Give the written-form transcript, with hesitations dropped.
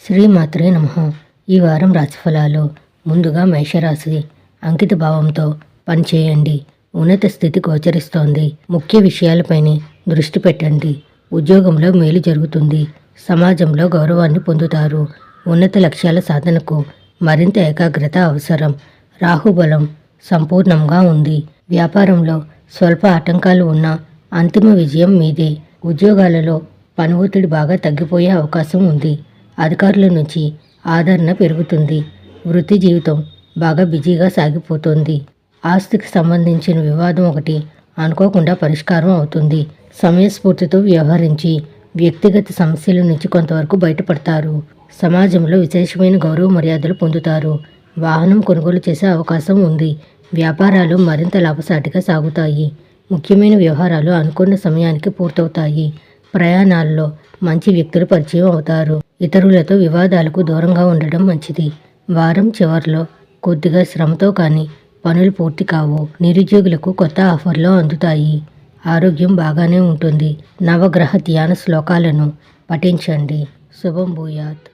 శ్రీమాత్రే నమః. ఈ వారం రాశిఫలాలు. ముందుగా మేషరాశి. అంకిత భావంతో పనిచేయండి. ఉన్నత స్థితి గోచరిస్తోంది. ముఖ్య విషయాలపైనే దృష్టి పెట్టండి. ఉద్యోగంలో మేలు జరుగుతుంది. సమాజంలో గౌరవాన్ని పొందుతారు. ఉన్నత లక్ష్యాల సాధనకు మరింత ఏకాగ్రత అవసరం. రాహుబలం సంపూర్ణంగా ఉంది. వ్యాపారంలో స్వల్ప ఆటంకాలు ఉన్నా అంతిమ విజయం మీదే. ఉద్యోగాలలో పని ఒత్తిడి బాగా తగ్గిపోయే అవకాశం ఉంది. అధికారుల నుంచి ఆదరణ పెరుగుతుంది. వృత్తి జీవితం బాగా బిజీగా సాగిపోతుంది. ఆస్తికి సంబంధించిన వివాదం ఒకటి అనుకోకుండా పరిష్కారం అవుతుంది. సమయస్ఫూర్తితో వ్యవహరించి వ్యక్తిగత సమస్యల నుంచి కొంతవరకు బయటపడతారు. సమాజంలో విశేషమైన గౌరవ మర్యాదలు పొందుతారు. వాహనం కొనుగోలు చేసే అవకాశం ఉంది. వ్యాపారాలు మరింత లాభసాటిగా సాగుతాయి. ముఖ్యమైన వ్యవహారాలు అనుకున్న సమయానికి పూర్తవుతాయి. ప్రయాణాల్లో మంచి వ్యక్తులు పరిచయం అవుతారు. ఇతరులతో వివాదాలకు దూరంగా ఉండడం మంచిది. వారం చివరిలో కొద్దిగా శ్రమతో కానీ పనులు పూర్తి కావు. నిరుద్యోగులకు కొత్త ఆఫర్లు అందుతాయి. ఆరోగ్యం బాగానే ఉంటుంది. నవగ్రహ ధ్యాన శ్లోకాలను పఠించండి. శుభం భూయాత్.